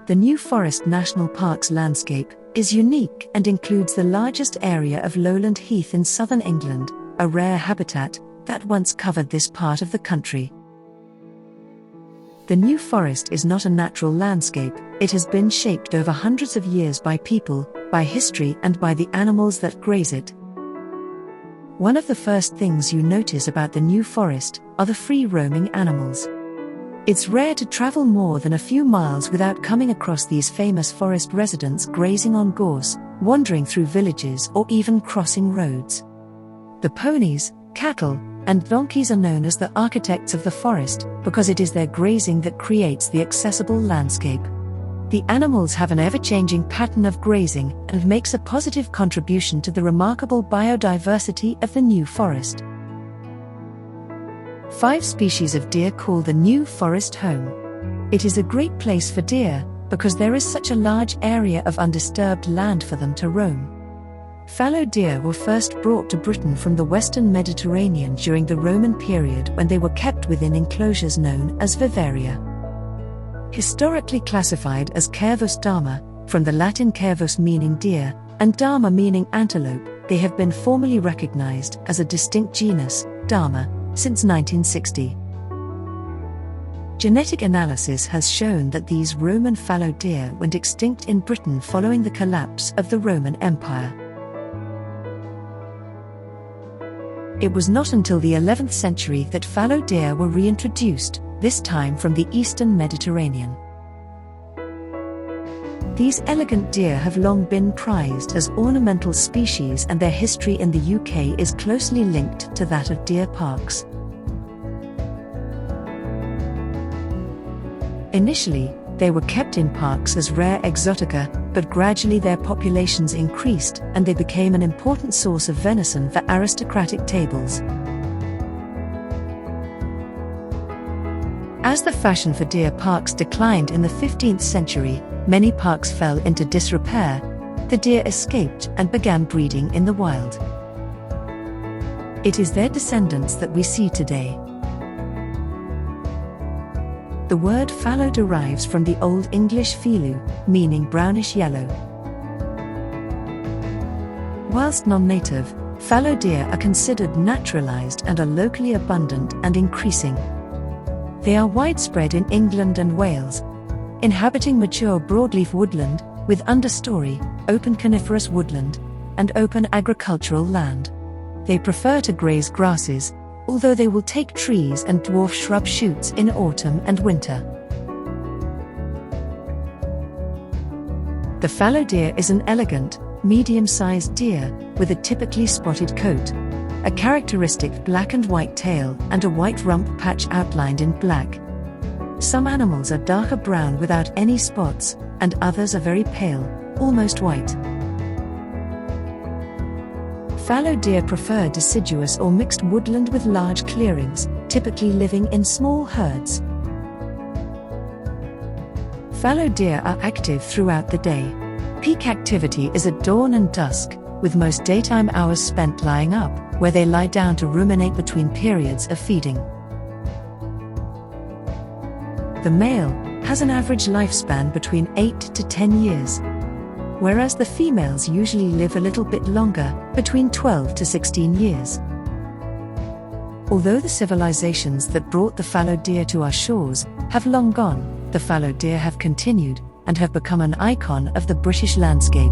The New Forest National Park's landscape is unique and includes the largest area of lowland heath in southern England, a rare habitat that once covered this part of the country. The New Forest is not a natural landscape, it has been shaped over hundreds of years by people, by history and by the animals that graze it. One of the first things you notice about the New Forest are the free-roaming animals. It's rare to travel more than a few miles without coming across these famous forest residents grazing on gorse, wandering through villages or even crossing roads. The ponies, cattle, and donkeys are known as the architects of the forest because it is their grazing that creates the accessible landscape. The animals have an ever-changing pattern of grazing and makes a positive contribution to the remarkable biodiversity of the New Forest. 5 species of deer call the New Forest home. It is a great place for deer because there is such a large area of undisturbed land for them to roam. Fallow deer were first brought to Britain from the western Mediterranean during the Roman period when they were kept within enclosures known as vivaria. Historically classified as Cervus dama, from the Latin cervus meaning deer, and dama meaning antelope, they have been formally recognized as a distinct genus, Dama, since 1960. Genetic analysis has shown that these Roman fallow deer went extinct in Britain following the collapse of the Roman Empire. It was not until the 11th century that fallow deer were reintroduced, this time from the eastern Mediterranean. These elegant deer have long been prized as ornamental species, and their history in the UK is closely linked to that of deer parks. Initially, they were kept in parks as rare exotica, but gradually their populations increased and they became an important source of venison for aristocratic tables. As the fashion for deer parks declined in the 15th century, many parks fell into disrepair. The deer escaped and began breeding in the wild. It is their descendants that we see today. The word fallow derives from the Old English filu, meaning brownish yellow. Whilst non-native, fallow deer are considered naturalized and are locally abundant and increasing. They are widespread in England and Wales, inhabiting mature broadleaf woodland, with understory, open coniferous woodland, and open agricultural land. They prefer to graze grasses, although they will take trees and dwarf shrub shoots in autumn and winter. The fallow deer is an elegant, medium-sized deer with a typically spotted coat, a characteristic black and white tail, and a white rump patch outlined in black. Some animals are darker brown without any spots, and others are very pale, almost white. Fallow deer prefer deciduous or mixed woodland with large clearings, typically living in small herds. Fallow deer are active throughout the day. Peak activity is at dawn and dusk, with most daytime hours spent lying up, where they lie down to ruminate between periods of feeding. The male has an average lifespan between 8 to 10 years, whereas the females usually live a little bit longer, between 12 to 16 years. Although the civilizations that brought the fallow deer to our shores have long gone, the fallow deer have continued and have become an icon of the British landscape.